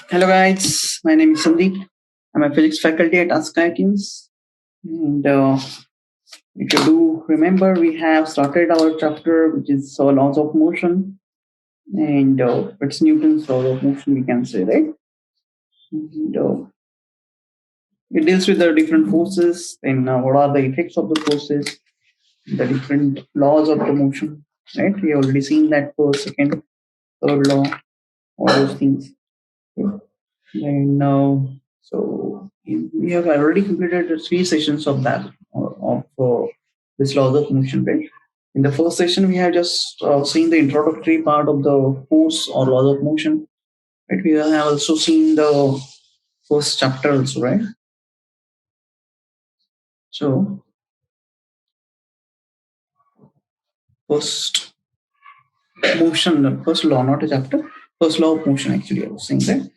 Hello guys, my name is Sandip. I'm a physics faculty at IIT-JEE. And if you do remember, we have started our chapter which is laws of motion, and it's Newton's law of motion, we can say, right? And it deals with the different forces and what are the effects of the forces, the different laws of the motion, right? We already seen that first, second, third law, all those things. And so we have already completed the 3 sessions of that of this laws of motion, right? In the first session, we have just seen the introductory part of the force or laws of motion. Right? We have also seen the first chapter also, right? So first motion, first law, not a chapter. First law of motion, actually, I was saying that.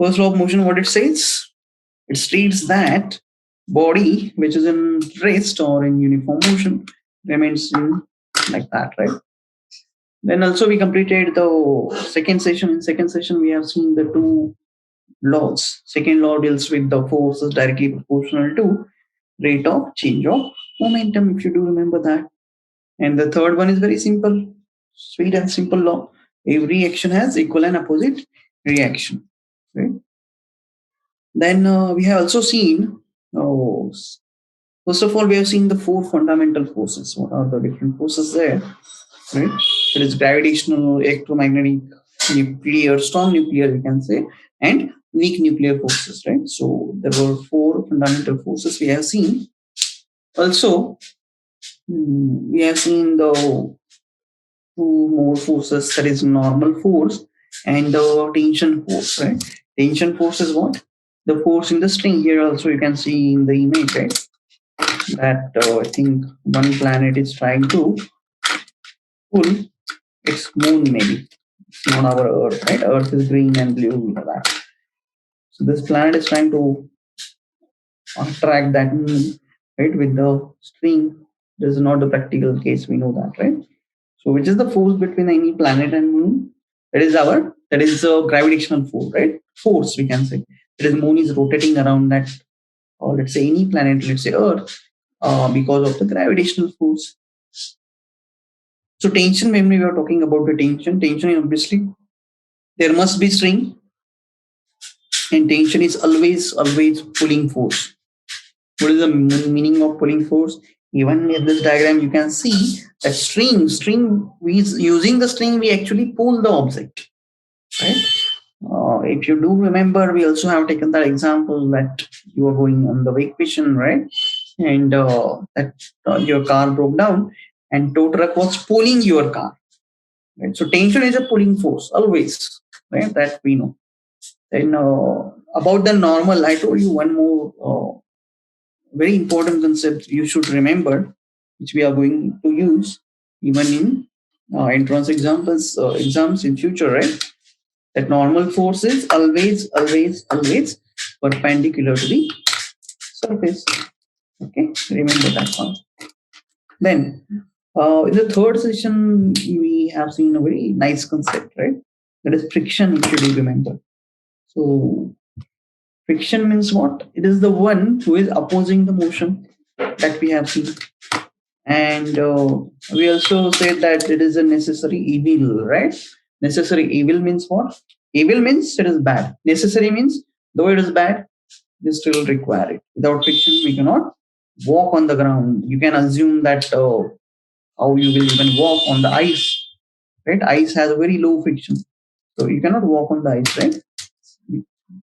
First law of motion, what it says? It states that body which is in rest or in uniform motion remains in like that, right? Then also we completed the second session. In second session, we have seen the two laws. Second law deals with the forces directly proportional to rate of change of momentum, if you do remember that. And the third one is very simple, sweet and simple law. Every action has equal and opposite reaction, right? Then we have also seen, oh, first of all, we have seen the 4 fundamental forces. What are the different forces there? Right? There is gravitational, electromagnetic, nuclear, strong nuclear, we can say, and weak nuclear forces, right? So there were 4 fundamental forces we have seen. Also, we have seen the 2 more forces, that is normal force and the tension force, right? Tension force is what? The force in the string. Here also you can see in the image, right? That I think one planet is trying to pull its moon, maybe. It's not our Earth, right? Earth is green and blue, you know that. So this planet is trying to attract that moon, right, with the string. This is not the practical case, we know that, right? So which is the force between any planet and moon? That is a gravitational force, right? Force, we can say. That is, moon is rotating around that, or let's say any planet, let's say Earth, because of the gravitational force. So tension, when we were talking about the tension, obviously there must be string, and tension is always pulling force. What is the meaning of pulling force? Even in this diagram, you can see that string, we using the string, we actually pull the object, right? If you do remember, we also have taken that example that you are going on the vacation, right? And that your car broke down and tow truck was pulling your car, right? So tension is a pulling force always, right? That we know. Then about the normal, I told you one more very important concept you should remember, which we are going to use even in entrance exams in future, right? That normal force is always perpendicular to the surface. Okay, remember that one. Then in the third session, we have seen a very nice concept, right? That is friction, if you do remember. So friction means what? It is the one who is opposing the motion that we have seen. And we also said that it is a necessary evil, right? Necessary evil means what? Evil means it is bad. Necessary means though it is bad, we still require it. Without friction, we cannot walk on the ground. You can assume that how you will even walk on the ice, right? Ice has a very low friction, so you cannot walk on the ice, right?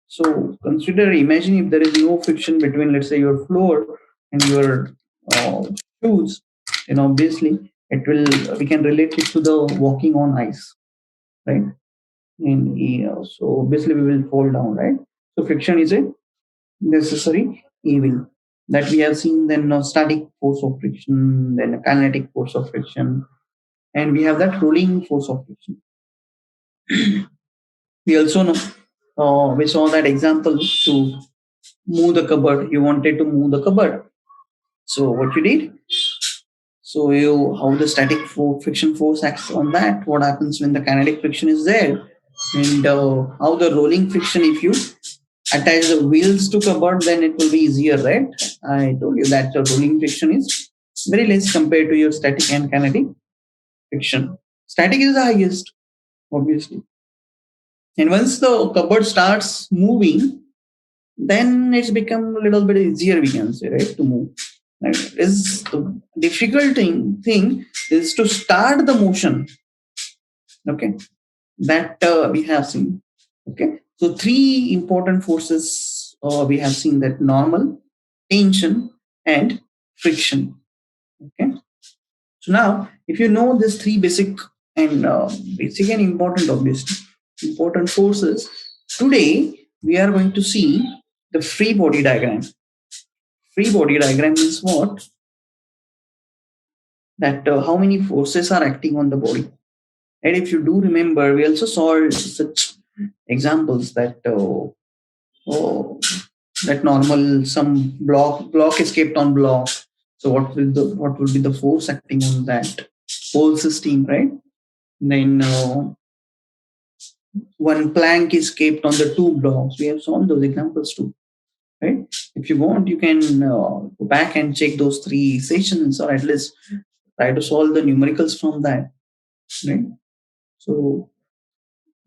So imagine if there is no friction between, let's say, your floor and your shoes, then obviously we can relate it to the walking on ice, right? And so obviously we will fall down, right? So friction is a necessary evil that we have seen. Then static force of friction, then a kinetic force of friction, and we have that rolling force of friction. We also know, we saw that example to move the cupboard. You wanted to move the cupboard. So what you did? So how the static friction force acts on that? What happens when the kinetic friction is there? And how the rolling friction, if you attach the wheels to cupboard, then it will be easier, right? I told you that the rolling friction is very less compared to your static and kinetic friction. Static is the highest, obviously. And once the cupboard starts moving, then it's become a little bit easier, we can say, right, to move. Right? Is the difficult thing is to start the motion. Okay, that we have seen. Okay, so three important forces we have seen, that normal, tension, and friction. Okay, so now if you know these three basic and important, obviously important forces, today we are going to see the free body diagram. Free body diagram means what? That how many forces are acting on the body. And if you do remember, we also saw such examples that oh, that normal, some block is kept on block. So what will be the force acting on that whole system, right? Then one plank is kept on the two blocks. We have solved those examples too, right? If you want, you can go back and check those three sessions, or at least try to solve the numericals from that, right? So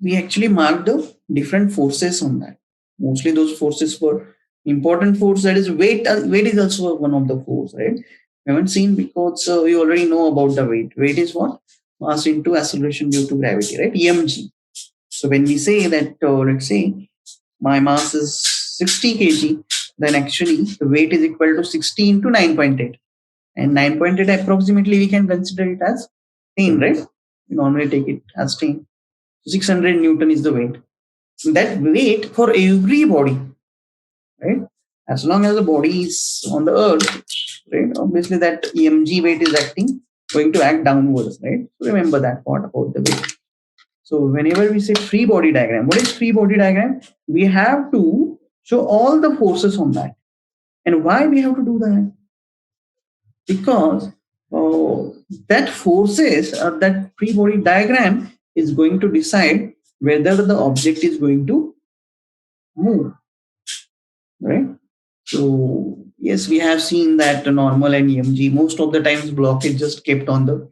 we actually marked the different forces on that. Mostly those forces were important force. That is weight. Weight is also one of the force, right? We haven't seen because we already know about the weight. Weight is what? Mass into acceleration due to gravity, right? EMG. So when we say that, let's say my mass is 60 kg, then actually the weight is equal to 60 into 9.8. And 9.8 approximately we can consider it as 10, right? We normally take it as 10. 600 Newton is the weight. That weight for every body, right? As long as the body is on the earth, right? Obviously that EMG weight is going to act downwards, right? So remember that part about the weight. So whenever we say free body diagram, what is free body diagram? We have to show all the forces on that. And why we have to do that? Because that forces, that free body diagram is going to decide whether the object is going to move, right? So yes, we have seen that normal and EMG, most of the times block is just kept on the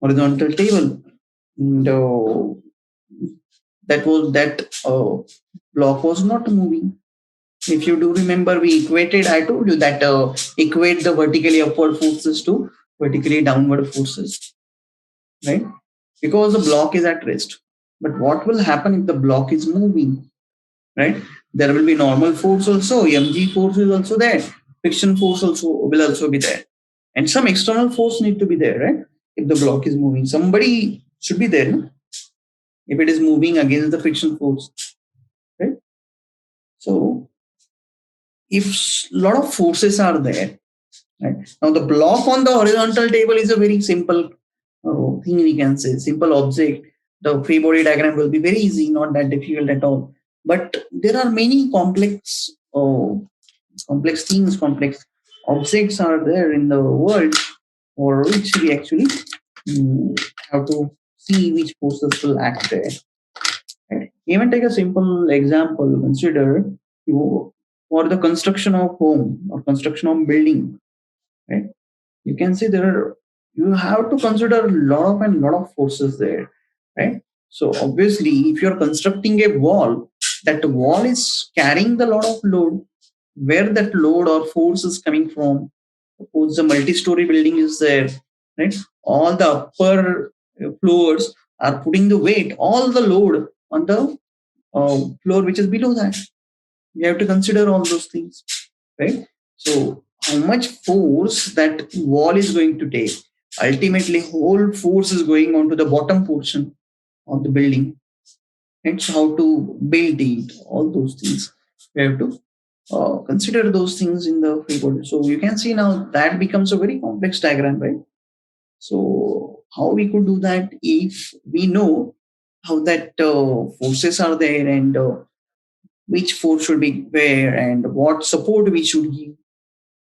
horizontal table. And that block was not moving. If you do remember, we equated, I told you that equate the vertically upward forces to vertically downward forces, right? Because the block is at rest. But what will happen if the block is moving, right? There will be normal force also, EMG force is also there, friction force also will also be there. And some external force need to be there, right? If the block is moving, somebody should be there, no? If it is moving against the friction force, right? So if a lot of forces are there, right? Now the block on the horizontal table is a very simple thing, we can say, simple object. The free body diagram will be very easy, not that difficult at all. But there are many complex things, complex objects are there in the world, for which we actually have to see which forces will act there. Right? Even take a simple example. Consider you for the construction of home or construction of building. Right? You can see you have to consider a lot of forces there, right? So obviously, if you're constructing a wall, that wall is carrying the lot of load. Where that load or force is coming from? Suppose the multi-story building is there, right? All the upper floors are putting the weight, all the load on the floor which is below that. You have to consider all those things, right? So how much force that wall is going to take? Ultimately, whole force is going onto the bottom portion of the building. Right? So how to build it? All those things we have to consider those things in the free body. So you can see now that becomes a very complex diagram, right? So how we could do that if we know how that forces are there, and which force should be where, and what support we should give.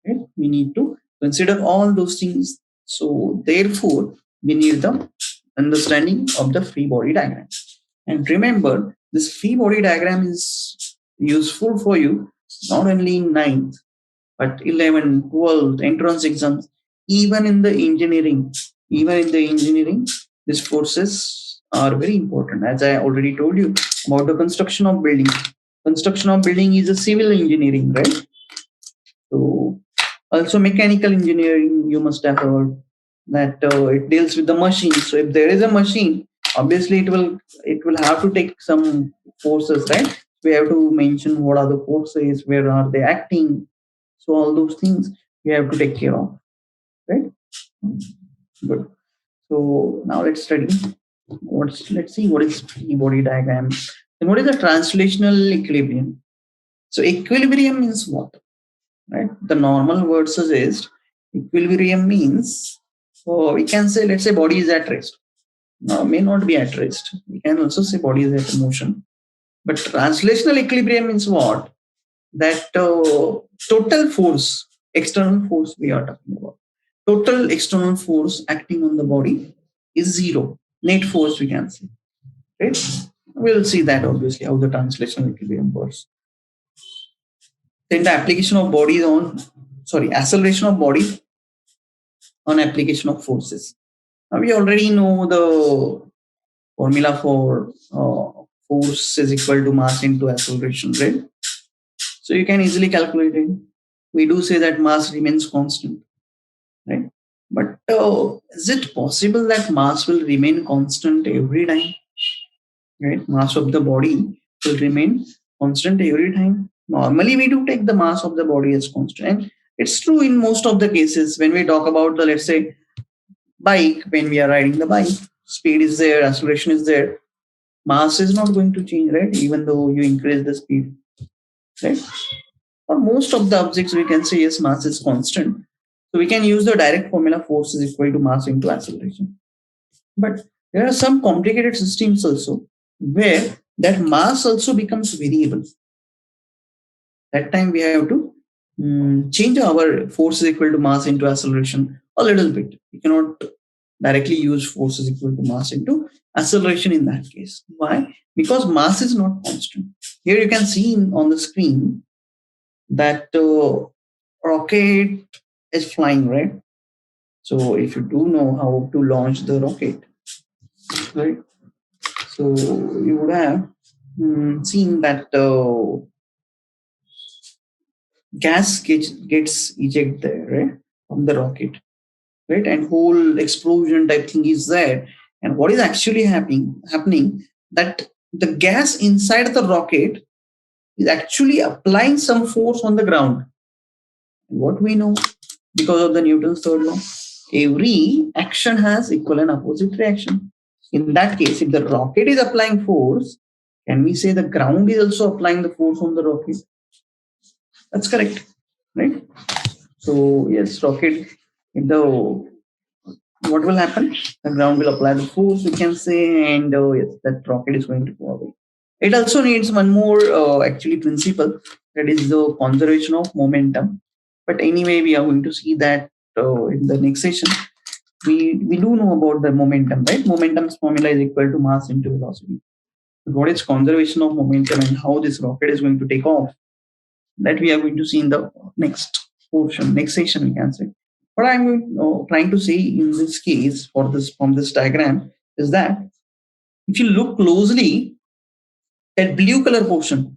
Right? We need to consider all those things. So therefore, we need the understanding of the free body diagram. And remember, this free body diagram is useful for you not only in ninth, but 11, 12, entrance exams, even in the engineering. Even in the engineering, these courses are very important. As I already told you about the construction of building. Construction of building is a civil engineering, right? So also mechanical engineering, you must have heard that it deals with the machine. So if there is a machine, obviously it will have to take some forces, right? We have to mention what are the forces, where are they acting. So all those things we have to take care of, right? Good. So now let's study. Let's see what is free body diagram and what is the translational equilibrium. So equilibrium means what? Right? The normal word suggests equilibrium means, so we can say, let's say body is at rest. Now, may not be at rest. We can also say body is at motion. But translational equilibrium means what? That total force, external force we are talking about. Total external force acting on the body is zero. Net force we can say. Right? We'll see that obviously how the translational equilibrium works. Then the application of bodies on, acceleration of body on application of forces. Now we already know the formula for force is equal to mass into acceleration, right? So you can easily calculate it. We do say that mass remains constant, right? But is it possible that mass will remain constant every time? Right? Mass of the body will remain constant every time. Normally, we do take the mass of the body as constant. And it's true in most of the cases when we talk about the, let's say, bike, when we are riding the bike, speed is there, acceleration is there, mass is not going to change, right? Even though you increase the speed, right? For most of the objects, we can say yes, mass is constant. So we can use the direct formula force is equal to mass into acceleration. But there are some complicated systems also where that mass also becomes variable. That time we have to change our force is equal to mass into acceleration a little bit. We cannot directly use force is equal to mass into acceleration in that case. Why? Because mass is not constant. Here you can see on the screen that rocket is flying, right? So if you do know how to launch the rocket, right? So you would have seen that gas gets ejected there, right, from the rocket, right, and whole explosion type thing is there. And what is actually happening that the gas inside the rocket is actually applying some force on the ground. And what we know, because of the Newton's third law, every action has equal and opposite reaction. In that case, if the rocket is applying force, can we say the ground is also applying the force on the rocket? That's correct, right? So yes, rocket, if the, what will happen? The ground will apply the force, we can say, and yes, that rocket is going to go away. It also needs one more actually principle, that is the conservation of momentum. But anyway, we are going to see that in the next session. We do know about the momentum, right? Momentum's formula is equal to mass into velocity. But what is conservation of momentum and how this rocket is going to take off? That we are going to see in the next portion, next session, we can say. What I'm trying to say in this case for this from this diagram is that if you look closely, that blue color portion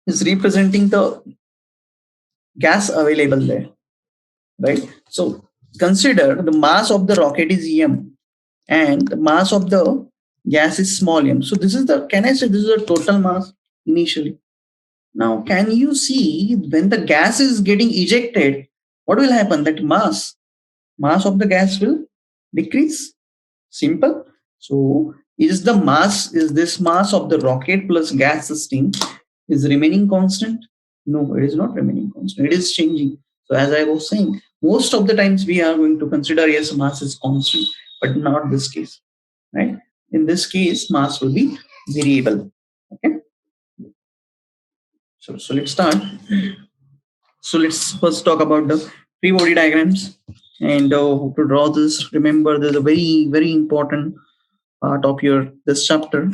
is representing the gas available there, right? So consider the mass of the rocket is m and the mass of the gas is small m. So this is the, can I say this is the total mass initially? Now, can you see when the gas is getting ejected, what will happen? That mass of the gas will decrease. Simple. So, is this mass of the rocket plus gas system is remaining constant? No, it is not remaining constant. It is changing. So, as I was saying, most of the times we are going to consider yes, mass is constant, but not this case, right? In this case, mass will be variable. Okay. So let's start. So let's first talk about the free body diagrams and how to draw this. Remember, there's a very, very important part of your this chapter,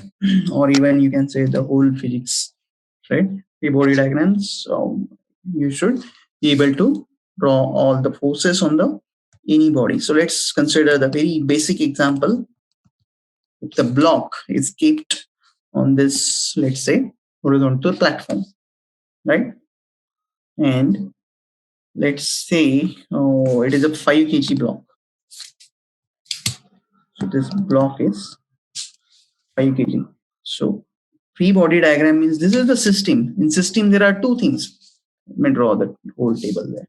or even you can say the whole physics, right? Free body diagrams. You should be able to draw all the forces on the any body. So let's consider the very basic example. If the block is kept on this, let's say, horizontal platform, right? And let's say it is a 5 kg block. So this block is 5 kg. So free body diagram means this is the system. In system, there are two things. Let me draw the whole table there.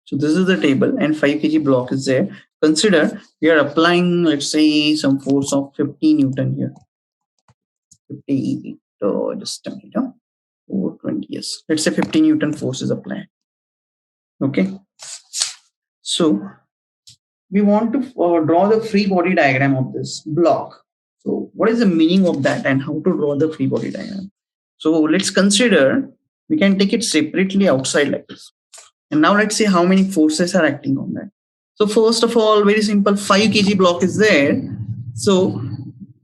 So this is the table and 5 kg block is there. Consider we are applying, let's say, some force of 50 Newton here. 50 just a minute. 420, yes. Let's say 50 Newton force is applied. Okay. So we want to draw the free body diagram of this block. So what is the meaning of that and how to draw the free body diagram? So let's consider we can take it separately outside like this. And now let's see how many forces are acting on that. So first of all, very simple, 5 kg block is there. So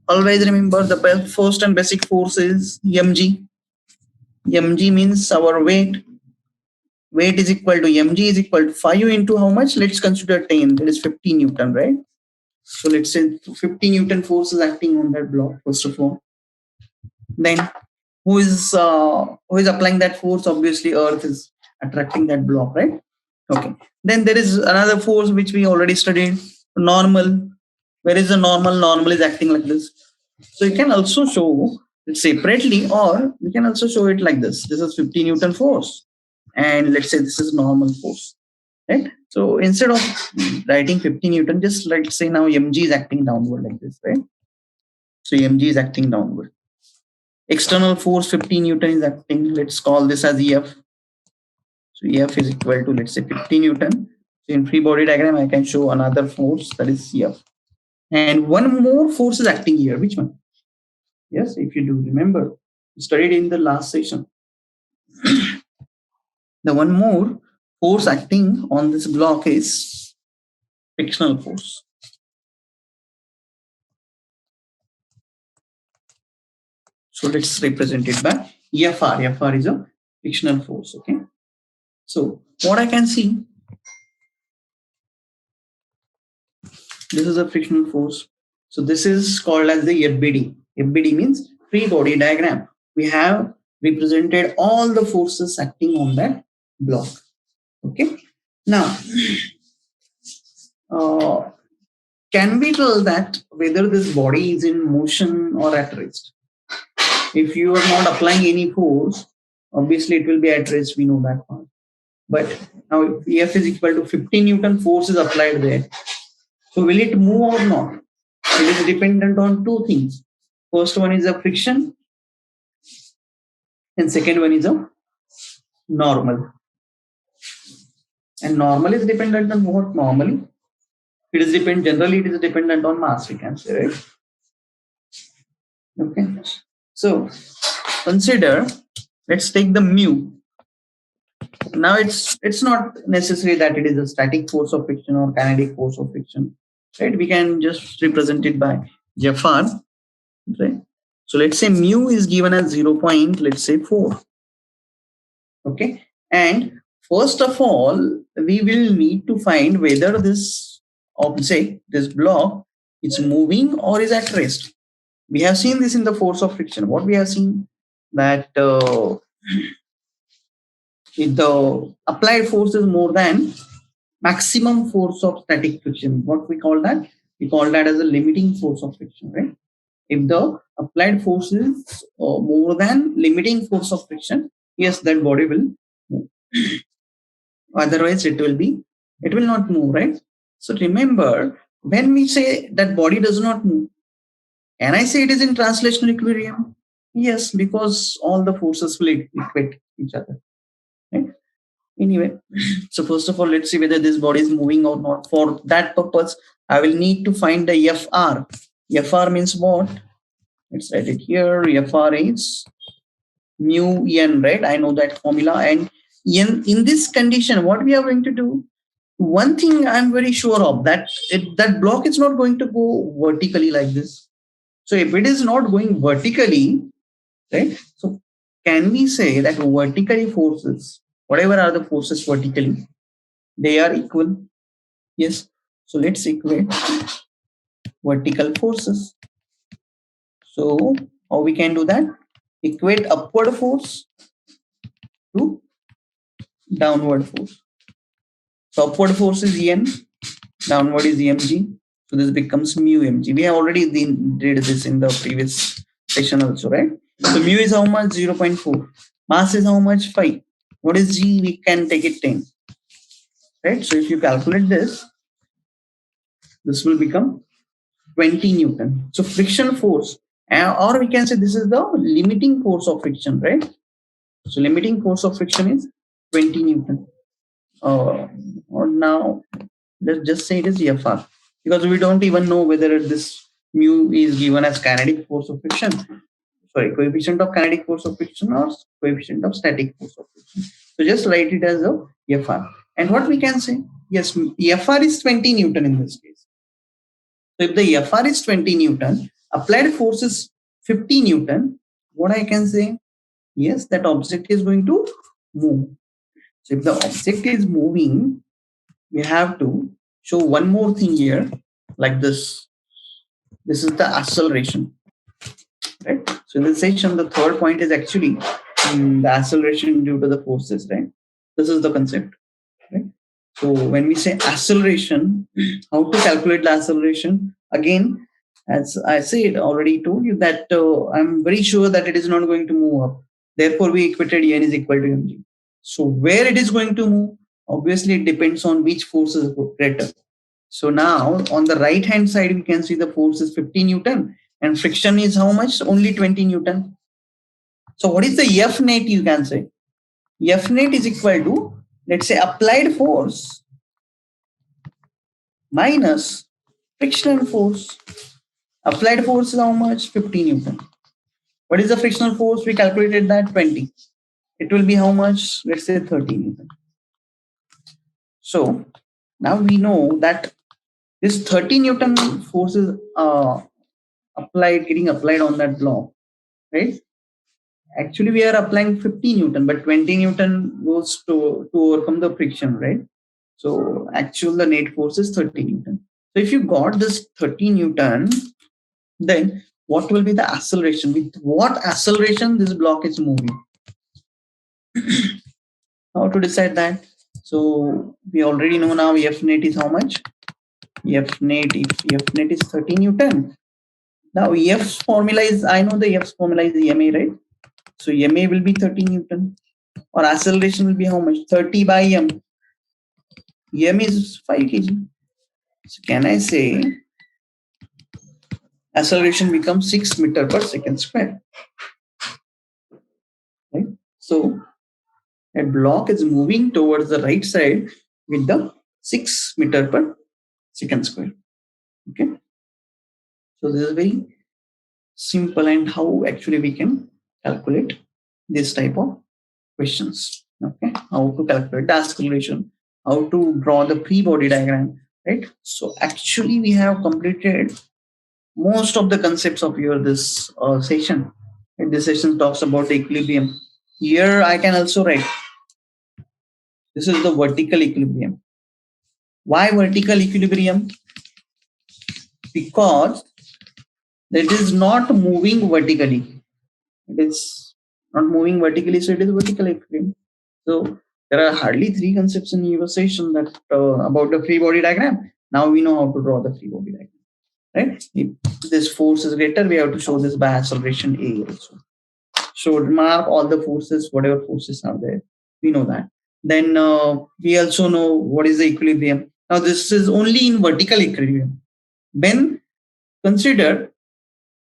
always remember the first and basic force is mg. Mg means our weight. Weight is equal to mg is equal to 5 into how much? Let's consider 10. That is 50 Newton, right? So let's say 50 Newton force is acting on that block, first of all. Then who is applying that force? Obviously, Earth is attracting that block, right? Okay. Then there is another force which we already studied, normal. Where is the normal? Normal is acting like this. So you can also show it separately, or we can also show it like this. This is 50 Newton force. And let's say this is normal force, right? So instead of writing 50 Newton, just let's say now mg is acting downward like this, right? So mg is acting downward. External force 50 Newton is acting. Let's call this as EF. So EF is equal to, let's say, 50 Newton. So in free body diagram, I can show another force, that is EF. And one more force is acting here. Which one? Yes, if you do remember, we studied in the last session. The one more force acting on this block is frictional force. So let's represent it by EFR. EFR is a frictional force. Okay. So what I can see, this is a frictional force. So this is called as the FBD. FBD means free body diagram. We have represented all the forces acting on that block. Okay. Now, can we tell that whether this body is in motion or at rest? If you are not applying any force, obviously it will be at rest. We know that part. But now if F is equal to 50 Newton force is applied there. So will it move or not? It is dependent on two things. First one is a friction, and second one is a normal. And normal is dependent on what? Normally, it is generally it is dependent on mass, we can say, right? Okay. So consider, let's take the mu. Now it's not necessary that it is a static force of friction or kinetic force of friction, right? We can just represent it by Jeffar, right? So let's say mu is given as 0.4. Okay. And first of all, we will need to find whether this object, this block, is moving or is at rest. We have seen this in the force of friction. What we have seen that if the applied force is more than maximum force of static friction, what we call that? We call that as a limiting force of friction, right? If the applied force is more than limiting force of friction, yes, that body will move. Otherwise, it will not move, right? So remember, when we say that body does not move, can I say it is in translational equilibrium? Yes, because all the forces will equate each other. Right? Anyway, so first of all, let's see whether this body is moving or not. For that purpose, I will need to find the FR. FR means what? Let's write it here. FR is mu n, right? I know that formula. And in this condition, what we are going to do, one thing I'm very sure of, that that block is not going to go vertically like this. So if it is not going vertically, right? So can we say that vertically forces, whatever are the forces vertically, they are equal? Yes. So let's equate vertical forces. So how we can do that? Equate upward force to downward force. So upward force is En, downward is mg. So this becomes mu mg. We have already did this in the previous session also, right? So mu is how much? 0.4. Mass is how much? 5. What is g? We can take it 10. Right? So if you calculate this will become 20 Newton. So friction force, or we can say this is the limiting force of friction, right? So limiting force of friction is 20 Newton. Or now let's just say it is FR, because we don't even know whether this mu is given as kinetic force of friction, sorry, coefficient of kinetic force of friction or coefficient of static force of friction. So just write it as a FR. And what we can say, yes, FR is 20 Newton in this case. So if the FR is 20 Newton, applied force is 50 Newton, what I can say, yes, that object is going to move. So if the object is moving, we have to show one more thing here, like this. This is the acceleration, right? So in this section, the third point is actually the acceleration due to the forces, right? This is the concept, right? So when we say acceleration, how to calculate the acceleration? Again, as I said, already told you that I'm very sure that it is not going to move up. Therefore, we equated n is equal to mg. So where it is going to move, obviously it depends on which force is greater. So now on the right hand side, we can see the force is 50 Newton and friction is how much? Only 20 Newton. So what is the F net, you can say? F net is equal to, let's say, applied force minus frictional force. Applied force is how much? 50 Newton. What is the frictional force? We calculated that 20. It will be how much? Let's say 30 Newton. So now we know that this 30 Newton force is getting applied on that block, right? Actually, we are applying 50 Newton, but 20 Newton goes to overcome the friction, right? So actual the net force is 30 Newton. So if you got this 30 Newton, then what will be the acceleration? With what acceleration this block is moving? How to decide that? So we already know now F net is how much? F net, if F net is 30 Newton. Now F's formula is, I know the F's formula is ma, right? So ma will be 30 Newton. Or acceleration will be how much? 30 by m. M is 5 kg. So can I say acceleration becomes 6 meter per second square? Right? So a block is moving towards the right side with the 6 meter per second square. Okay. So this is very simple, and how actually we can calculate this type of questions. Okay. How to calculate the acceleration, how to draw the free body diagram, right? So actually we have completed most of the concepts of your this session. And this session talks about the equilibrium. Here I can also write, this is the vertical equilibrium. Why vertical equilibrium? Because it is not moving vertically. It is not moving vertically, so it is vertical equilibrium. So there are hardly 3 concepts in your session that about the free body diagram. Now we know how to draw the free body diagram. Right? If this force is greater, we have to show this by acceleration A also. So mark all the forces, whatever forces are there. We know that. Then we also know what is the equilibrium. Now this is only in vertical equilibrium. Then consider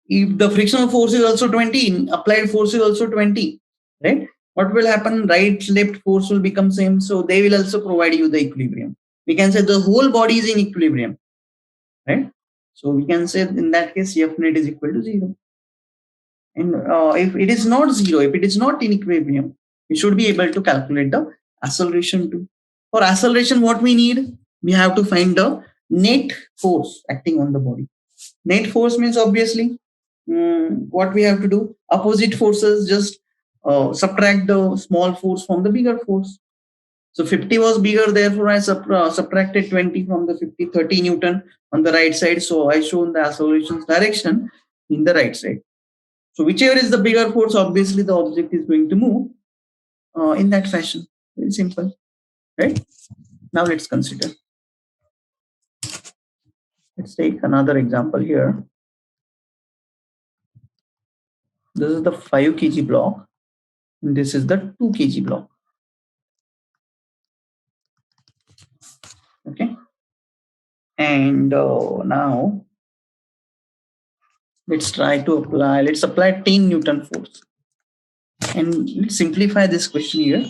if the frictional force is also 20, applied force is also 20, right? What will happen? Right, left force will become same. So they will also provide you the equilibrium. We can say the whole body is in equilibrium, right? So we can say in that case, F net is equal to 0. And if it is not 0, if it is not in equilibrium, we should be able to calculate the acceleration too. For acceleration, what we need? We have to find the net force acting on the body. Net force means obviously what we have to do. Opposite forces, just subtract the small force from the bigger force. So 50 was bigger, therefore I subtracted 20 from the 50, 30 Newton on the right side. So I shown the acceleration's direction in the right side. So whichever is the bigger force, obviously the object is going to move in that fashion. Very simple, right? Now let's consider. Let's take another example here. This is the 5 kg block, and this is the 2 kg block. Okay. And now let's try to apply, let's apply 10 Newton force. And let's simplify this question here.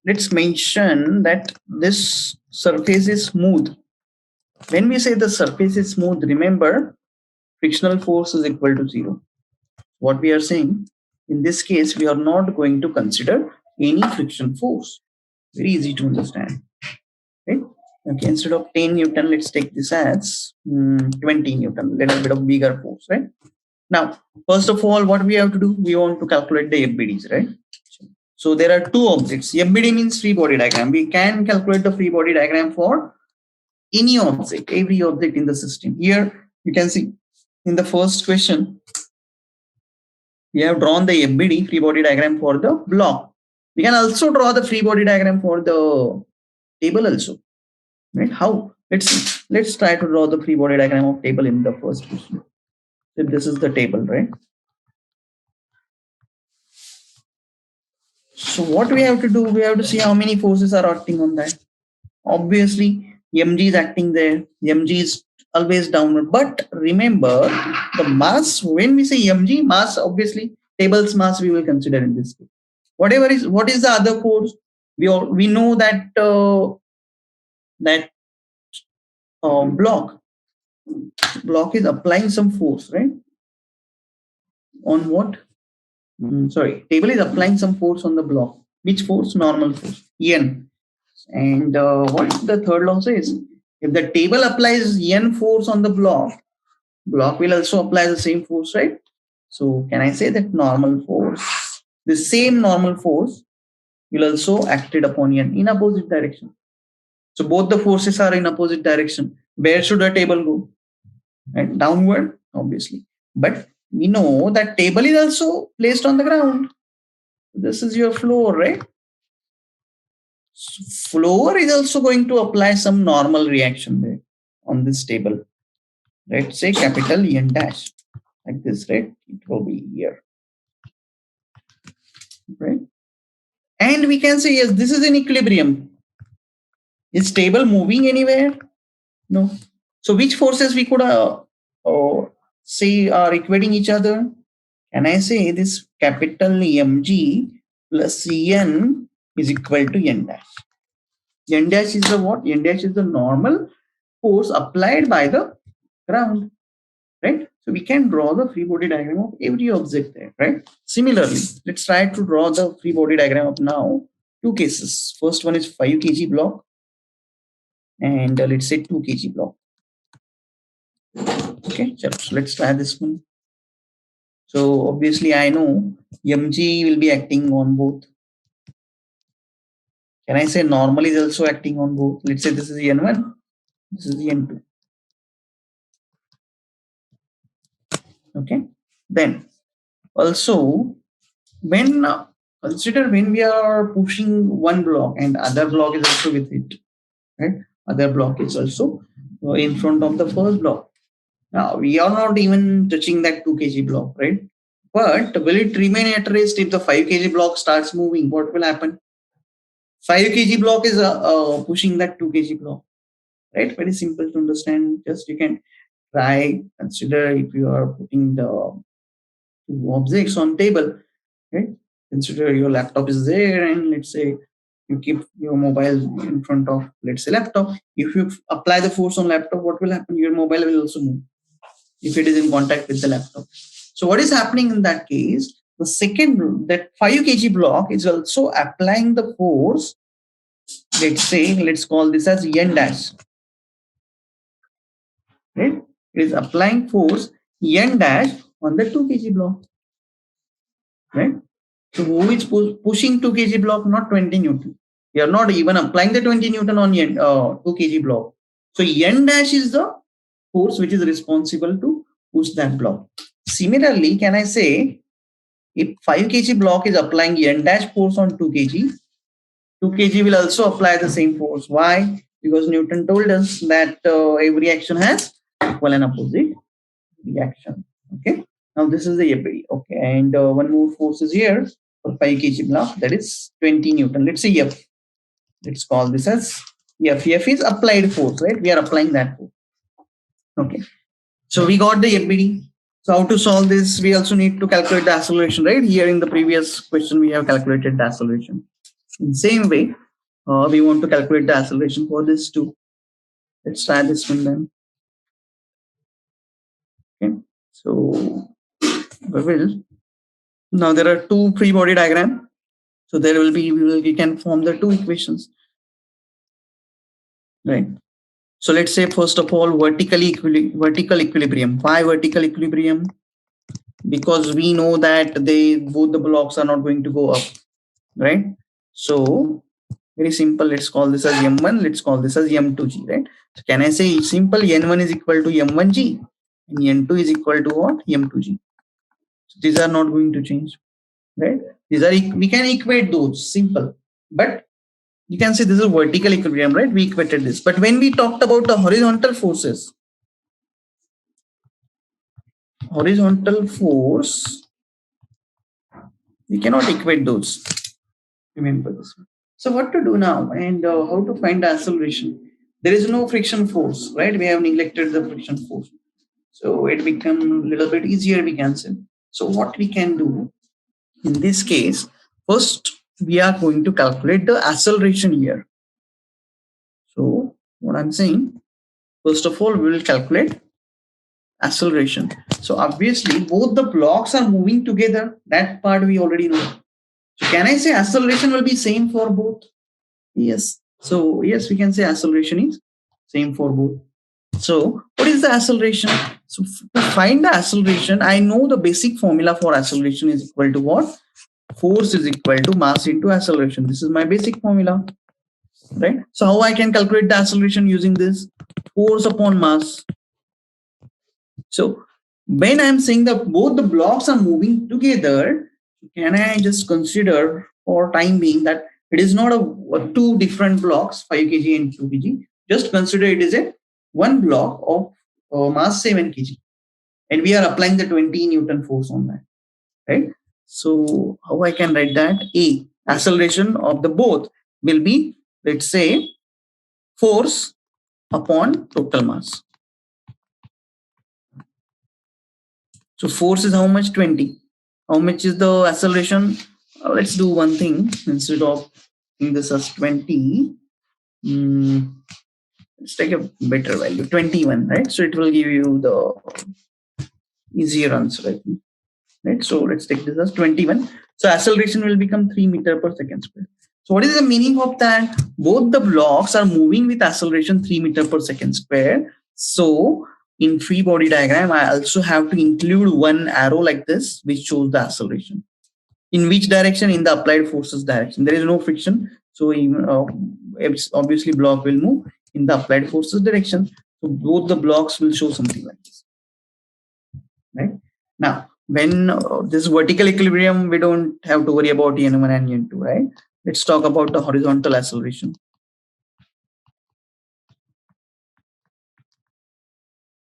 Let's mention that this surface is smooth. When we say the surface is smooth, remember frictional force is equal to 0. What we are saying, in this case, we are not going to consider any friction force. Very easy to understand. Right? Okay, instead of 10 Newton, let's take this as 20 Newton, little bit of bigger force, right? Now, first of all, what we have to do, we want to calculate the FBDs, right? So there are two objects. FBD means free body diagram. We can calculate the free body diagram for any object, every object in the system. Here, you can see in the first question, we have drawn the FBD, free body diagram for the block. We can also draw the free body diagram for the table also. Right? How? Let's try to draw the free body diagram of table in the first question. So this is the table, right? So what we have to do, we have to see how many forces are acting on that. Obviously, mg is acting there. Mg is always downward. But remember, the mass, when we say mg, mass, obviously, table's mass we will consider in this case. What is the other force? We know that block is applying some force, right? On what? Table is applying some force on the block. Which force? Normal force, N. And what the third law says? If the table applies N force on the block will also apply the same force, right? So can I say that normal force, the same normal force will also acted upon N in opposite direction. So both the forces are in opposite direction. Where should the table go? And downward, obviously. But we know that table is also placed on the ground. This is your floor, right? So floor is also going to apply some normal reaction there on this table. Let's say capital N dash, like this, right? It will be here, right? And we can say, yes, this is in equilibrium. Is table moving anywhere? No. So which forces we could say are equating each other? Can I say this capital mg plus n is equal to n dash? N dash is the what? N dash is the normal force applied by the ground, right? So we can draw the free body diagram of every object there, right? Similarly, let's try to draw the free body diagram of now two cases. First one is 5 kg block, and let's say 2 kg block. Okay, so let's try this one. So obviously I know mg will be acting on both. Can I say normal is also acting on both? Let's say this is the N1, this is the N2. Okay. Then also when consider when we are pushing one block and other block is also with it, right? Other block is also in front of the first block. Now we are not even touching that 2 kg block, right? But will it remain at rest if the 5 kg block starts moving? What will happen? 5 kg block is pushing that 2 kg block, right? Very simple to understand. Just you can try, consider if you are putting the two objects on table, right? Consider your laptop is there, and let's say you keep your mobile in front of, let's say, laptop. If you apply the force on laptop, what will happen? Your mobile will also move if it is in contact with the laptop. So what is happening in that case? the second, that 5 kg block is also applying the force. Let's call this as N dash. Right? It is applying force N dash on the 2 kg block. Right? So who is pushing 2 kg block? Not 20 Newton. We are not even applying the 20 Newton on 2 kg block. So N dash is the force which is responsible to push that block. Similarly, can I say if 5 kg block is applying N dash force on 2 kg, 2 kg will also apply the same force. Why? Because Newton told us that every action has equal and opposite reaction. Okay. Now this is the ability. Okay. And one more force is here for 5 kg block, that is 20 Newton. Let's say F. Let's call this as F. F is applied force, right? We are applying that force. Okay. So we got the FBD. So how to solve this? We also need to calculate the acceleration, right? Here in the previous question, we have calculated the acceleration. In the same way, we want to calculate the acceleration for this too. Let's try this one then. Okay. So we will. Now there are two free body diagram. So there will be, we can form the two equations. Right. So let's say first of all, vertical equilibrium. Why vertical equilibrium? Because we know that both the blocks are not going to go up, right? So very simple. Let's call this as M1. Let's call this as M2G, right? So can I say simple N1 is equal to M1G and N2 is equal to what? M2G. So these are not going to change, right? These are, we can equate those, simple. But you can say this is vertical equilibrium, right? We equated this. But when we talked about the horizontal forces, horizontal force, we cannot equate those. Remember this one. So what to do now and how to find the acceleration? There is no friction force, right? We have neglected the friction force. So it becomes a little bit easier, we can say. So what we can do in this case, first we are going to calculate the acceleration here. So what I'm saying, first of all, we will calculate acceleration. So obviously both the blocks are moving together. That part we already know. So can I say acceleration will be same for both? Yes. So yes, we can say acceleration is same for both. So what is the acceleration? So to find the acceleration, I know the basic formula for acceleration is equal to what? Force is equal to mass into acceleration. This is my basic formula, right? So how I can calculate the acceleration using this? Force upon mass. So when I'm saying that both the blocks are moving together, can I just consider for time being that it is not a two different blocks, 5 kg and 2 kg. Just consider it is a one block of mass 7 kg. And we are applying the 20 Newton force on that, right? So how I can write that? A, acceleration of the both will be, let's say, force upon total mass. So force is how much? 20. How much is the acceleration? Let's do one thing. Instead of doing this as 20, let's take a better value, 21, right? So it will give you the easier answer, right? So let's take this as 21. So acceleration will become 3 meters per second square. So what is the meaning of that? Both the blocks are moving with acceleration 3 meters per second square. So in free body diagram, I also have to include one arrow like this, which shows the acceleration. In which direction? In the applied forces direction. There is no friction. So obviously block will move in the applied forces direction. So both the blocks will show something like this, right? Now, when this vertical equilibrium, we don't have to worry about N1 and N2, right? Let's talk about the horizontal acceleration.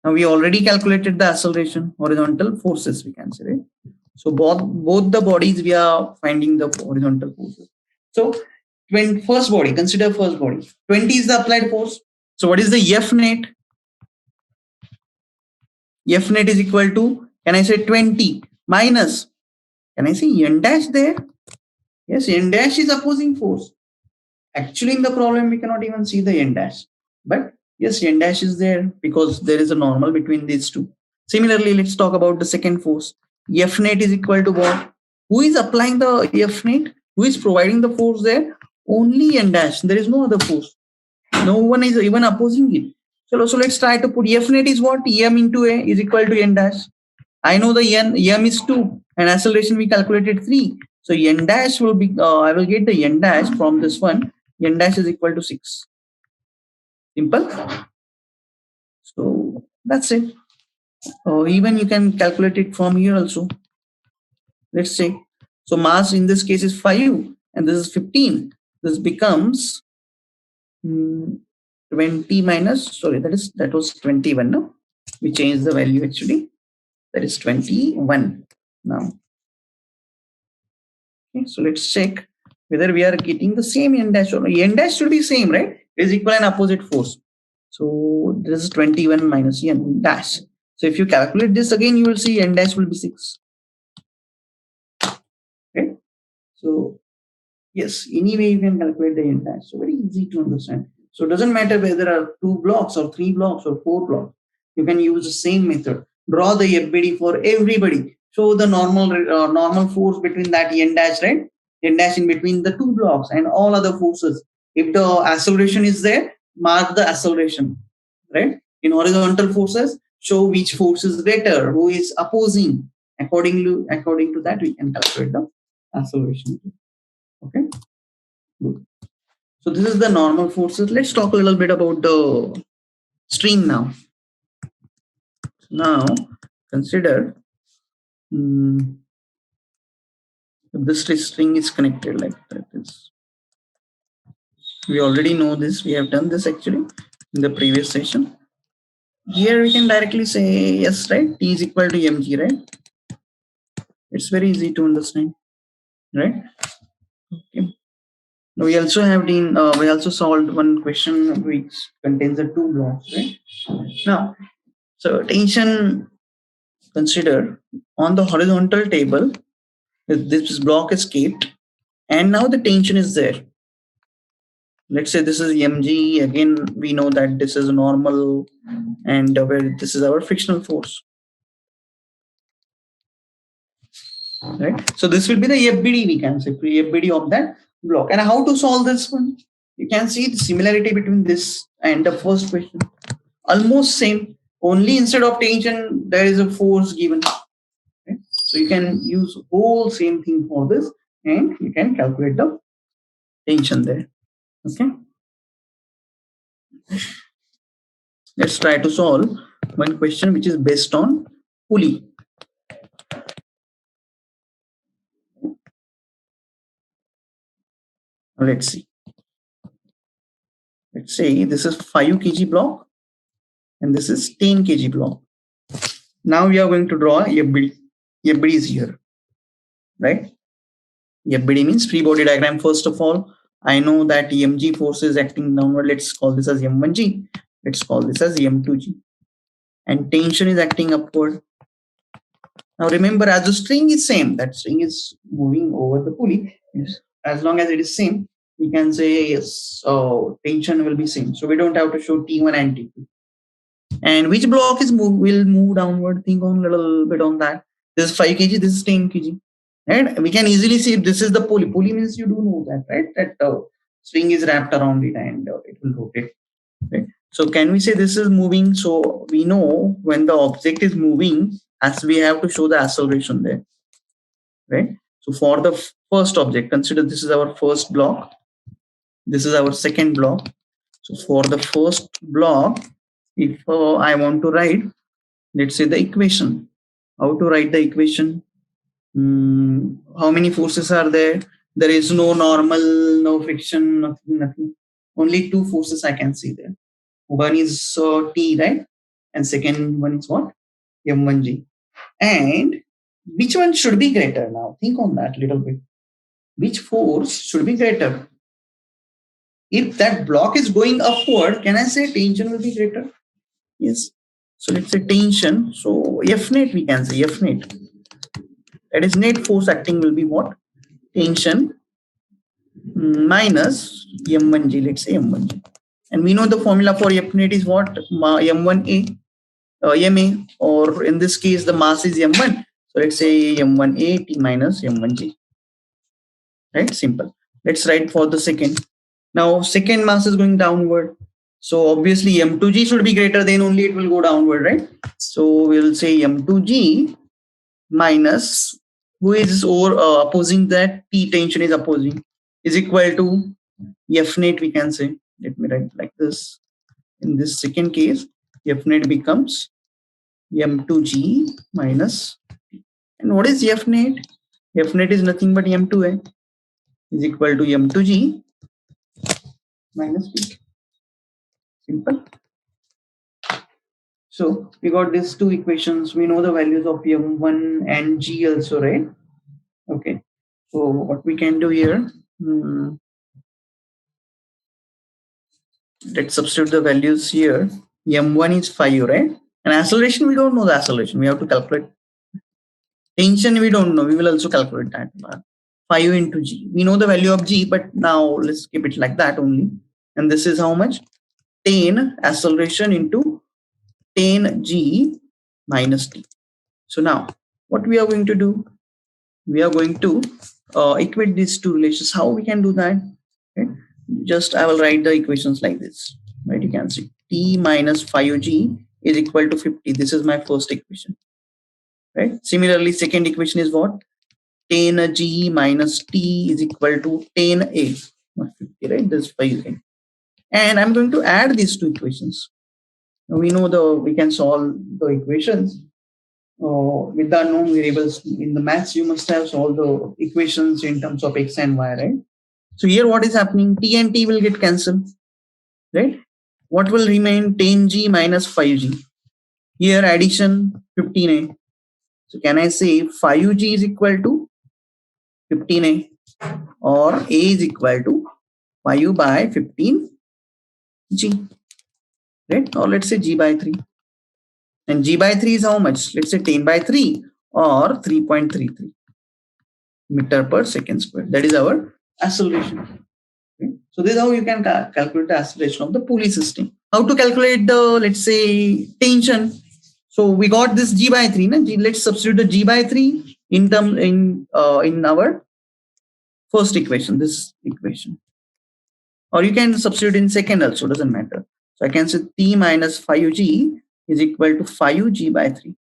Now we already calculated the acceleration, horizontal forces, we can say, right? So both the bodies, we are finding the horizontal forces. So when first body, consider first body. 20 is the applied force. So what is the F net? F net is equal to, can I say 20 minus, can I say N dash there? Yes, N dash is opposing force. Actually in the problem, we cannot even see the N dash. But yes, N dash is there because there is a normal between these two. Similarly, let's talk about the second force. F net is equal to what? Who is applying the F net? Who is providing the force there? Only N dash. There is no other force. No one is even opposing it. So let's try to put F net is what? M into A is equal to N dash. I know the M is 2 and acceleration we calculated 3. So N dash will be, I will get the N dash from this one. N dash is equal to 6. Simple. So that's it. Even you can calculate it from here also. Let's say. So mass in this case is 5 and this is 15. This becomes 20 minus, sorry, that was 21. No, we changed the value actually. That is 21 now. Okay, so let's check whether we are getting the same N dash or not. N dash should be same, right? It is equal and opposite force. So this is 21 minus N dash. So if you calculate this again, you will see N dash will be 6. Okay. So yes, anyway you can calculate the N dash. So very easy to understand. So it doesn't matter whether there are 2 blocks or 3 blocks or 4 blocks. You can use the same method. Draw the FBD for everybody. Show the normal force between that N dash, right? N dash in between the 2 blocks and all other forces. If the acceleration is there, mark the acceleration, right? In horizontal forces, show which force is greater, who is opposing. According to that, we can calculate the acceleration. Okay, good. So this is the normal forces. Let's talk a little bit about the string now. Now consider if this string is connected like that. We already know this. We have done this actually in the previous session. Here we can directly say yes, right? T is equal to mg, right? It's very easy to understand, right? Okay. We also have we also solved one question which contains the 2 blocks, right? Now, so tension, consider on the horizontal table, this block is kept, and now the tension is there. Let's say this is mg. Again, we know that this is normal, and where this is our frictional force, right? So this will be the FBD. We can say FBD of that block. And how to solve this one? You can see the similarity between this and the first question. Almost same. Only instead of tension, there is a force given. Okay? So you can use whole same thing for this, and you can calculate the tension there. Okay. Let's try to solve one question which is based on pulley. Let's see. Let's say this is 5 kg block and this is 10 kg block. Now we are going to draw FBD. FBD is here, right? FBD means free body diagram. First of all, I know that mg force is acting downward. Let's call this as m1g. Let's call this as m2g. And tension is acting upward. Now remember, as the string is same, that string is moving over the pulley. Yes. As long as it is same, we can say yes, tension will be same. So we don't have to show T1 and T2. And which block is will move downward? Think on a little bit on that. This is 5 kg, this is 10 kg. Right? We can easily see if this is the pulley. Pulley means you do know that, right? That string is wrapped around it and it will rotate. Okay. So can we say this is moving? So we know when the object is moving, as we have to show the acceleration there, right? So for the first object, consider this is our first block. This is our second block. So for the first block, if I want to write, let's say the equation, how to write the equation? How many forces are there? There is no normal, no friction, nothing. Only 2 forces I can see there. One is T, right? And second one is what? M1G. And which one should be greater now? Think on that a little bit. Which force should be greater? If that block is going upward, can I say tension will be greater? Yes. So let's say tension. So F net, we can say F net. That is net force acting will be what? Tension minus M1G. Let's say M1G. And we know the formula for F net is what? M1A, MA, or in this case, the mass is M1. So let's say M1A T minus M1G. Right? Simple. Let's write for the second. Now second mass is going downward. So obviously M2G should be greater, then only it will go downward, right? So we'll say M2G minus, who is over opposing that, T tension is opposing, is equal to F net, we can say. Let me write like this. In this second case, F net becomes M2G minus T. And what is F net? F net is nothing but M2A is equal to M2G minus T. Simple. So we got these two equations. We know the values of M1 and G also, right? Okay. So what we can do here, let's substitute the values here. M1 is 5, right? And acceleration, we don't know the acceleration. We have to calculate. Tension, we don't know. We will also calculate that. 5 into G. We know the value of G, but now let's keep it like that only. And this is how much? 10 acceleration into 10 G minus T. So now what we are going to do? We are going to equate these two relations. How we can do that? Okay. Just I will write the equations like this. Right? You can see T minus 5G is equal to 50. This is my first equation. Right? Similarly, second equation is what? 10G minus T is equal to 10A. 50, right? This is 5. And I'm going to add these two equations. Now we know we can solve the equations with the unknown variables. In the maths, you must have solved the equations in terms of x and y, right? So here what is happening? T and T will get cancelled, right? What will remain? 10G minus 5G. Here addition 15A. So can I say 5G is equal to 15A, or A is equal to 5 by 15G, right? Or let's say G by 3. And G by 3 is how much? Let's say 10 by 3 or 3.33 meter per second square. That is our acceleration. Okay. So this is how you can calculate the acceleration of the pulley system. How to calculate the, let's say, tension? So we got this G by 3. Let's substitute the G by 3 in our first equation, this equation. Or you can substitute in second also, doesn't matter. So I can say T minus 5G is equal to 5G by 3.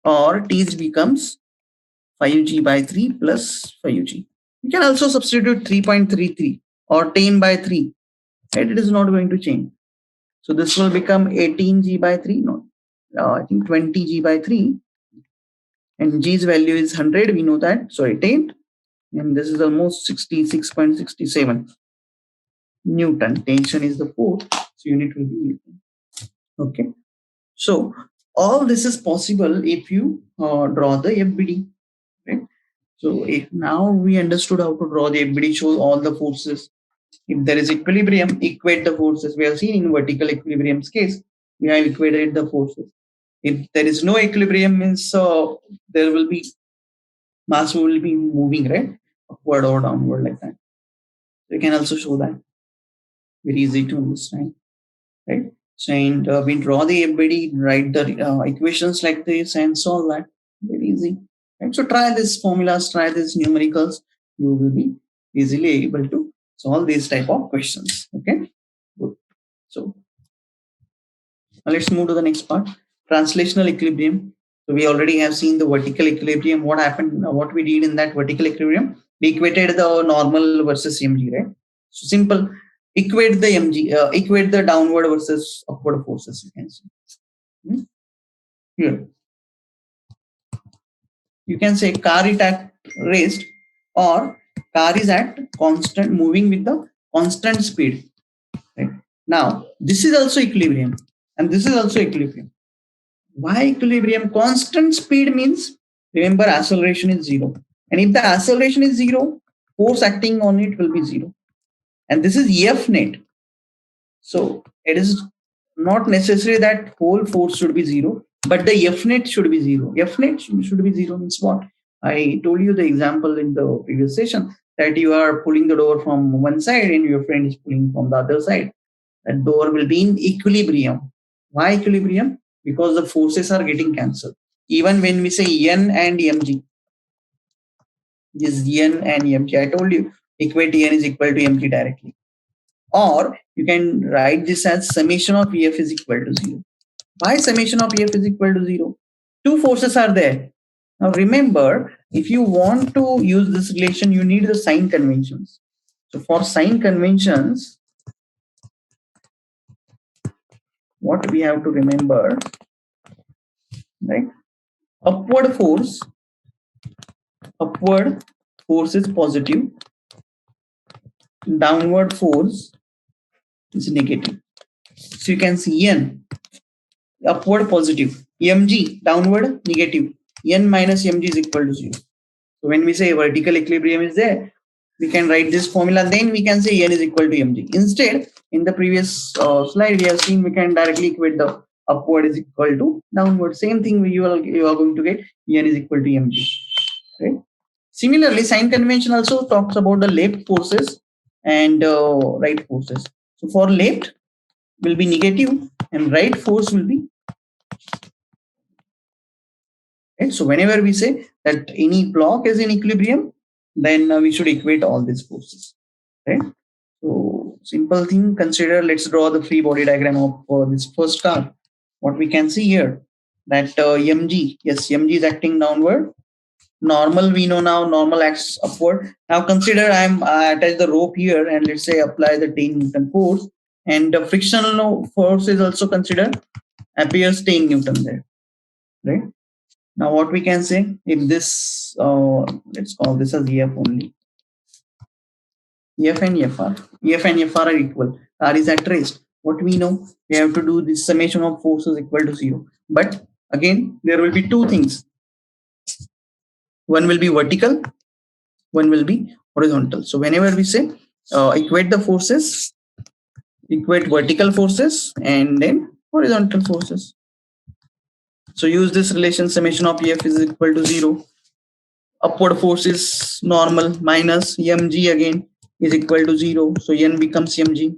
Or T becomes 5G by 3 plus 5G. You can also substitute 3.33 or 10 by 3. Right? It is not going to change. So this will become 18G by 3. No, I think 20G by 3. And G's value is 100. We know that. Sorry, 10. And this is almost 66.67 Newton. Tension is the force. So unit will be Newton. Okay. So all this is possible if you draw the FBD. Right? So if now we understood how to draw the FBD, shows all the forces. If there is equilibrium, equate the forces. We have seen in vertical equilibrium's case, we have equated the forces. If there is no equilibrium, means there will be mass will be moving, right? Upward or downward like that. You can also show that. Very easy to understand, right? So and we draw the FBD, write the equations like this and solve that. Very easy. Right? So try this formulas, try these numericals. You will be easily able to solve these type of questions. Okay, good. So now let's move to the next part. Translational equilibrium. So we already have seen the vertical equilibrium. What happened? What we did in that vertical equilibrium? We equated the normal versus mg, right? So simple. Equate the mg. Equate the downward versus upward forces. You can see. Here. You can say car is at rest, or car is at constant, moving with the constant speed. Right? Now this is also equilibrium, and this is also equilibrium. Why equilibrium? Constant speed means, remember, acceleration is 0, and if the acceleration is 0, force acting on it will be 0, and this is F net. So it is not necessary that whole force should be 0, but the F net should be 0. F net should be 0 means what? I told you the example in the previous session, that you are pulling the door from one side and your friend is pulling from the other side. That door will be in equilibrium. Why equilibrium? Because the forces are getting cancelled. even when we say N and mg, this N and mg, I told you equate N is equal to mg directly. Or you can write this as summation of EF is equal to 0. Why summation of EF is equal to 0? Two forces are there. Now remember, if you want to use this relation, you need the sign conventions. So for sign conventions, what we have to remember, right? Upward force is positive, downward force is negative. So you can see N upward positive, mg downward negative, N minus mg is equal to 0. So when we say vertical equilibrium is there, we can write this formula, then we can say N is equal to mg. Instead, in the previous slide, we have seen we can directly equate the upward is equal to downward. Same thing you are going to get N is equal to mg. Right? Similarly, sign convention also talks about the left forces and right forces. So for left will be negative and right force will be. Right? So whenever we say that any block is in equilibrium, then we should equate all these forces. Right? So simple thing, consider, let's draw the free body diagram of this first car. What we can see here, that mg, yes, mg is acting downward. Normal, we know now, normal acts upward. Now consider I'm attach the rope here and let's say apply the 10 Newton force, and the frictional force is also considered, appears 10 Newton there. Right? Now what we can say, if this, let's call this as EF only. EF and FR. EF and FR are equal. R is at rest. What we know, we have to do this summation of forces equal to 0. But again, there will be two things. One will be vertical, one will be horizontal. So whenever we say equate the forces, equate vertical forces and then horizontal forces. So use this relation, summation of EF is equal to 0. Upward force is normal minus mg again is equal to 0. So N becomes mg.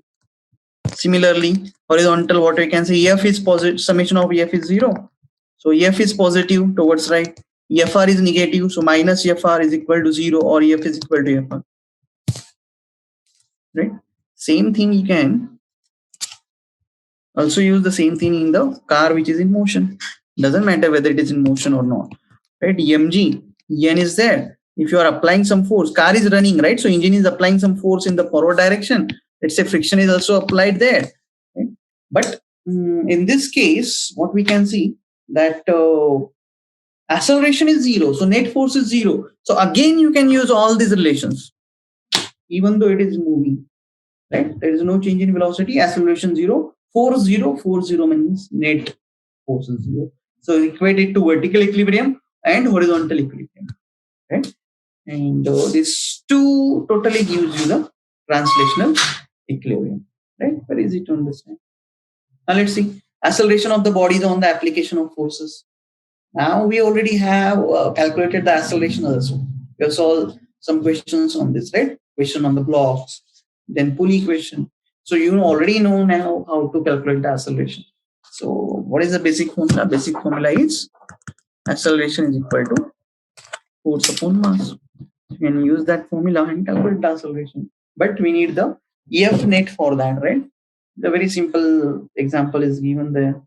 Similarly, horizontal, what we can say, EF is positive, summation of EF is 0. So EF is positive towards right. EFR is negative, so minus EFR is equal to 0 or EF is equal to EFR. Right? Same thing you can also use the same thing in the car which is in motion. Doesn't matter whether it is in motion or not. Right? mg, N is there. If you are applying some force, car is running, right? So engine is applying some force in the forward direction. Let's say friction is also applied there. Right? But in this case, what we can see that acceleration is 0. So net force is 0. So again, you can use all these relations, even though it is moving. Right? There is no change in velocity. Acceleration 0. Force 0. Force 0 means net force is 0. So equate it to vertical equilibrium and horizontal equilibrium. Right? And this two totally gives you the translational equilibrium. Right? Very easy to understand. Now let's see. Acceleration of the body is on the application of forces. Now we already have calculated the acceleration also. We have solved some questions on this, right? Question on the blocks, then pulley question. So you already know now how to calculate the acceleration. So what is the basic formula? Basic formula is acceleration is equal to force upon mass. You can use that formula and calculate the acceleration. But we need the EF net for that, right? The very simple example is given there,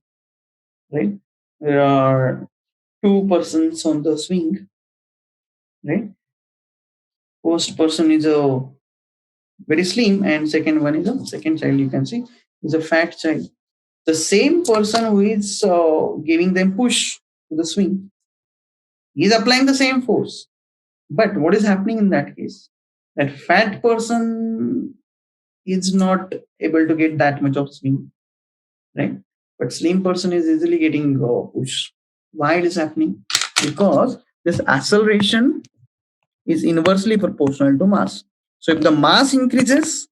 right? There are two persons on the swing, right? First person is a very slim and second one is a second child, you can see, is a fat child. The same person who is giving them push to the swing, he is applying the same force. But what is happening in that case? That fat person is not able to get that much of swing, right? But slim person is easily getting push. Why it is happening? Because this acceleration is inversely proportional to mass. So if the mass increases,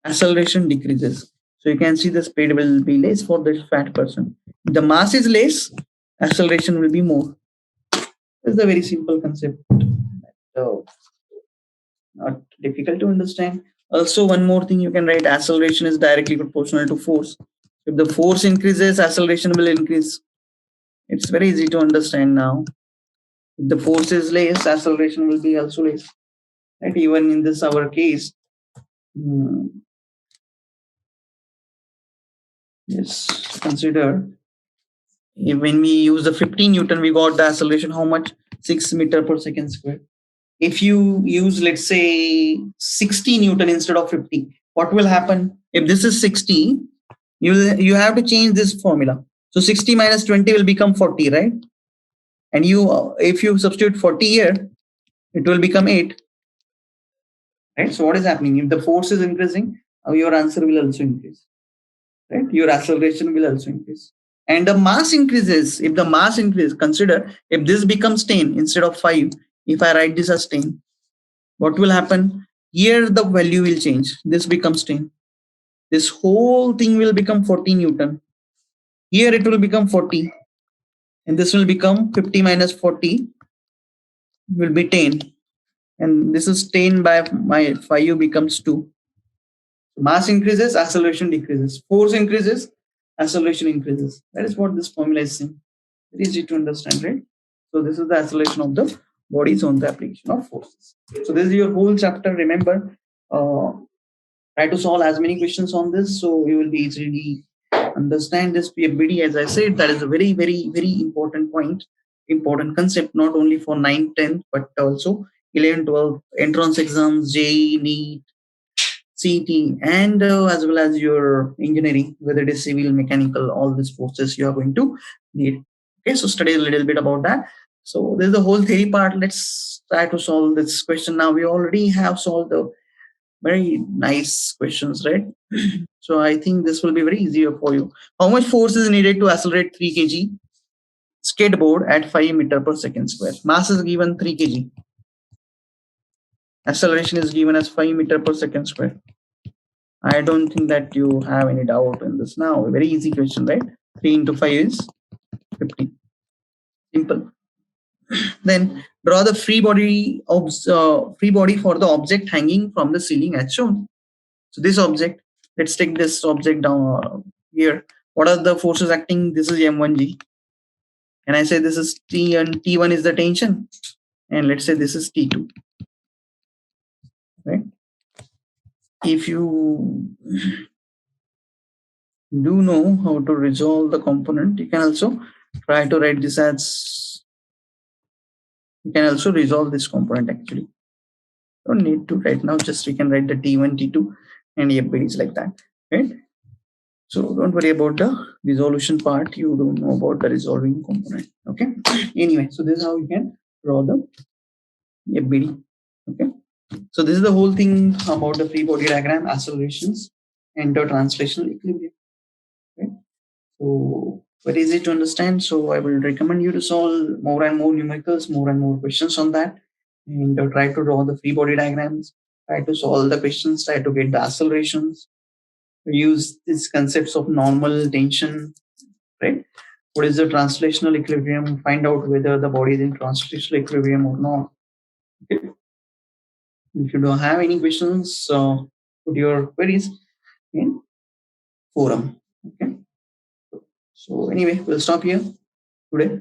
acceleration decreases. So you can see the speed will be less for this fat person. If the mass is less, acceleration will be more. It's a very simple concept. So not difficult to understand. Also, one more thing you can write, acceleration is directly proportional to force. If the force increases, acceleration will increase. It's very easy to understand now. If the force is less, acceleration will be also less. Right? Even in this our case, yes, consider when we use the 15 Newton, we got the acceleration how much? 6 meter per second square. If you use, let's say, 60 Newton instead of 50, what will happen? If this is 60, you have to change this formula. So 60 minus 20 will become 40, right? And if you substitute 40 here, it will become 8. Right? So what is happening? If the force is increasing, your answer will also increase. Right? Your acceleration will also increase. And the mass increases. If the mass increases, consider if this becomes 10 instead of 5, if I write this as 10, what will happen? Here the value will change. This becomes 10. This whole thing will become 40 Newton. Here it will become 40. And this will become 50 minus 40 will be 10. And this is 10 by my 5 becomes 2. Mass increases, acceleration decreases. Force increases, acceleration increases. That is what this formula is saying. Very easy to understand, right? So this is the acceleration of the bodies on the application of forces. So this is your whole chapter. Remember, try to solve as many questions on this, so you will be easily understand this PFBD. As I said, that is a very, very, very important point, important concept, not only for 9, 10, but also 11, 12, entrance exams, JEE, NEET, CET, and as well as your engineering, whether it is civil, mechanical, all these courses you are going to need. Okay, so study a little bit about that. So this is the whole theory part. Let's try to solve this question now. We already have solved the very nice questions, right? So I think this will be very easier for you. How much force is needed to accelerate 3 kg skateboard at 5 meter per second square? Mass is given 3 kg. Acceleration is given as 5 meter per second square. I don't think that you have any doubt in this now. A very easy question, right? 3 into 5 is 50. Simple. Then draw the free body for the object hanging from the ceiling as shown. So this object, let's take this object down here. What are the forces acting? This is M1G. And I say this is T, and T1 is the tension. And let's say this is T2. Right? If you do know how to resolve the component, you can also try to write this as, you can also resolve this component actually. Don't need to right now, just we can write the T1, T2 and FBD is like that, right? So don't worry about the resolution part. You don't know about the resolving component. Okay. Anyway, so this is how you can draw the FBD. Okay. So this is the whole thing about the free body diagram, accelerations, and the translational equilibrium. Okay. So very easy to understand. So I will recommend you to solve more and more numericals, more and more questions on that, and try to draw the free body diagrams. Try to solve the questions. Try to get the accelerations. Use these concepts of normal, tension, right? What is the translational equilibrium? Find out whether the body is in translational equilibrium or not. Okay. If you don't have any questions, put your queries in forum. Okay. So anyway, we'll stop here today.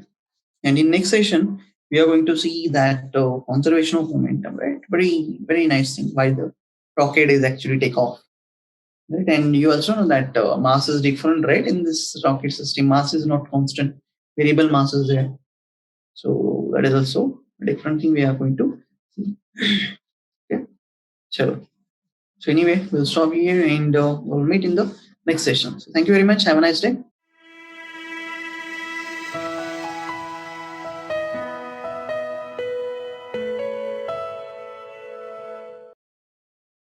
And in next session, we are going to see that conservation of momentum, right? Very, very nice thing why the rocket is actually take off. Right? And you also know that mass is different, right? In this rocket system, mass is not constant, variable mass is there. So that is also a different thing we are going to see. Okay, sure. So anyway, we'll stop here and we'll meet in the next session. So thank you very much. Have a nice day.